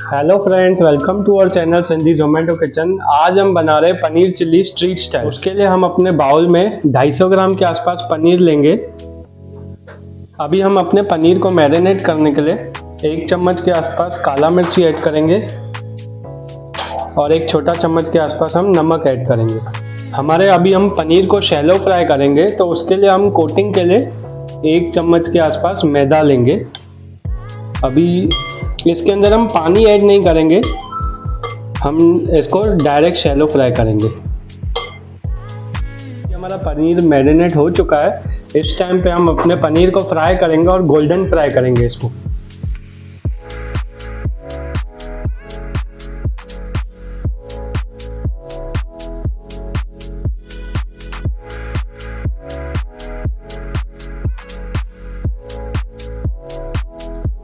Hello friends, welcome to our channel संजी Zomato kitchen. आज हम बना रहे हैं पनीर चिल्ली स्ट्रीट स्टाइल। उसके लिए हम अपने बाउल में 250 ग्राम के आसपास पनीर लेंगे। अभी हम अपने पनीर को मैरिनेट करने के लिए 1 चम्मच के आसपास काला मिर्ची ऐड करेंगे और 1 छोटा चम्मच के आसपास हम नमक ऐड करेंगे। अभी हम पनीर को शैलो फ्राई करेंगे, तो उसके लिए हम कोटिंग के लिए 1 चम्मच के आसपास मैदा लेंगे। अभी इसके अंदर हम पानी ऐड नहीं करेंगे, हम इसको डायरेक्ट शैलो फ्राई करेंगे। हमारा पनीर मैरिनेट हो चुका है। इस टाइम पे हम अपने पनीर को फ्राई करेंगे और गोल्डन फ्राई करेंगे इसको।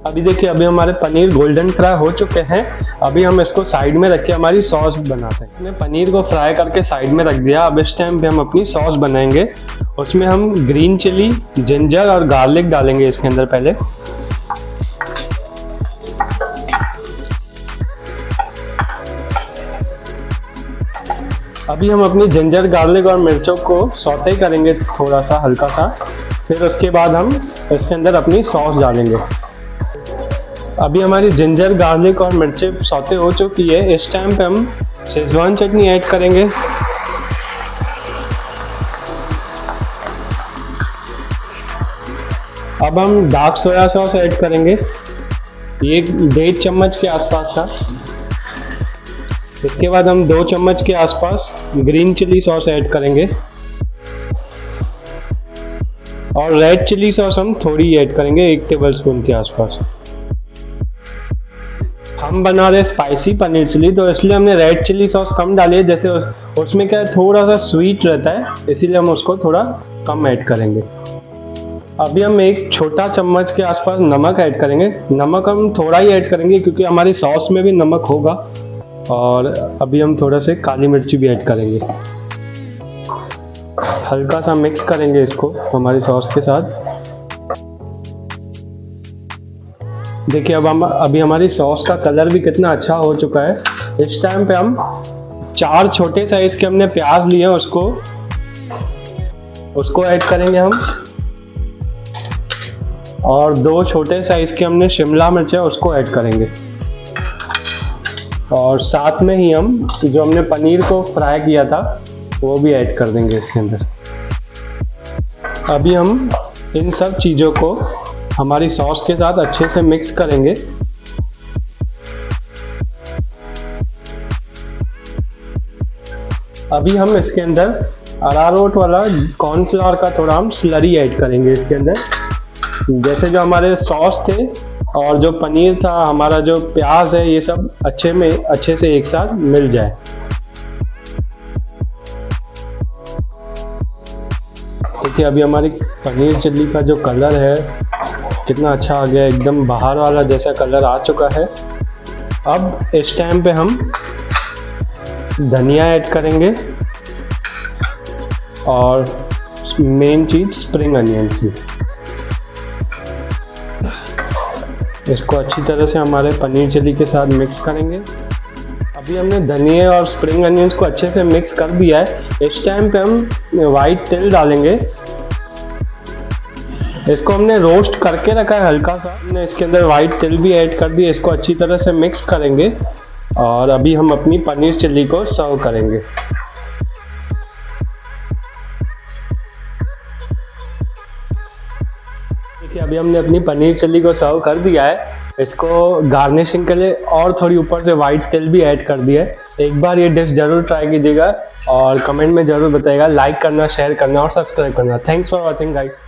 अभी देखिए, अभी हमारे पनीर गोल्डन फ्राई हो चुके हैं। अभी हम इसको साइड में रख के हमारी सॉस बनाते हैं। हमने पनीर को फ्राई करके साइड में रख दिया। अब इस टाइम पे हम अपनी सॉस बनाएंगे। उसमें हम ग्रीन चिली, जिंजर और गार्लिक डालेंगे इसके अंदर पहले। अभी हम अपनी जिंजर, गार्लिक और मिर्चों को सौते करेंगे थोड़ा सा, हल्का सा। फिर उसके बाद हम इसके अंदर अपनी सॉस डालेंगे। अभी हमारी जिंजर, गार्लिक और मिर्चें सौते हो चुकी है। इस टाइम पे हम शेजवान चटनी ऐड करेंगे। अब हम डार्क सोया सॉस ऐड करेंगे, ये 1.5 चम्मच के आसपास था। इसके बाद हम 2 चम्मच के आसपास ग्रीन चिली सॉस ऐड करेंगे और रेड चिली सॉस हम थोड़ी ऐड करेंगे, 1 टेबलस्पून के आसपास। हम बना रहे स्पाइसी पनीर चिली, तो इसलिए हमने रेड चिली सॉस कम डाली है। जैसे उसमें क्या है, थोड़ा सा स्वीट रहता है, इसीलिए हम उसको थोड़ा कम ऐड करेंगे। अभी हम 1 छोटा चम्मच के आसपास नमक ऐड करेंगे। नमक हम थोड़ा ही ऐड करेंगे क्योंकि हमारी सॉस में भी नमक होगा। और अभी हम थोड़ा से काली मिर्ची भी ऐड करेंगे। हल्का सा मिक्स करेंगे इसको हमारी सॉस के साथ। देखिए, अभी हमारी सॉस का कलर भी कितना अच्छा हो चुका है। इस टाइम पे हम 4 छोटे साइज के हमने प्याज लिए हैं, उसको ऐड करेंगे हम। और 2 छोटे साइज के हमने शिमला मिर्च है, उसको ऐड करेंगे। और साथ में ही हम जो हमने पनीर को फ्राई किया था वो भी ऐड कर देंगे इसके अंदर। अभी हम इन सब चीज़ों को हमारी सॉस के साथ अच्छे से मिक्स करेंगे। अभी हम इसके अंदर अरारोट वाला कॉर्नफ्लावर का थोड़ा हम स्लरी ऐड करेंगे इसके अंदर। जैसे जो हमारे सॉस थे और जो पनीर था, हमारा जो प्याज है, ये सब अच्छे से एक साथ मिल जाए। देखिए, अभी हमारी पनीर चिल्ली का जो कलर है कितना अच्छा आ गया, एकदम बाहर वाला जैसा कलर आ चुका है। अब इस टाइम पे हम धनिया ऐड करेंगे और मेन चीज स्प्रिंग अनियंस भी। इसको अच्छी तरह से हमारे पनीर चिल्ली के साथ मिक्स करेंगे। अभी हमने धनिया और स्प्रिंग अनियंस को अच्छे से मिक्स कर दिया है। इस टाइम पे हम वाइट तिल डालेंगे। इसको हमने रोस्ट करके रखा है हल्का सा, हमने इसके अंदर वाइट तिल भी ऐड कर दिया। इसको अच्छी तरह से मिक्स करेंगे और अभी हम अपनी पनीर चिल्ली को सर्व करेंगे। देखिए, अभी हमने अपनी पनीर चिल्ली को सर्व कर दिया है। इसको गार्निशिंग के लिए और थोड़ी ऊपर से वाइट तिल भी ऐड कर दिया है। एक बार ये डिश जरूर ट्राई कीजिएगा और कमेंट में जरूर बताइएगा। लाइक करना, शेयर करना और सब्सक्राइब करना। Thanks for watching guys.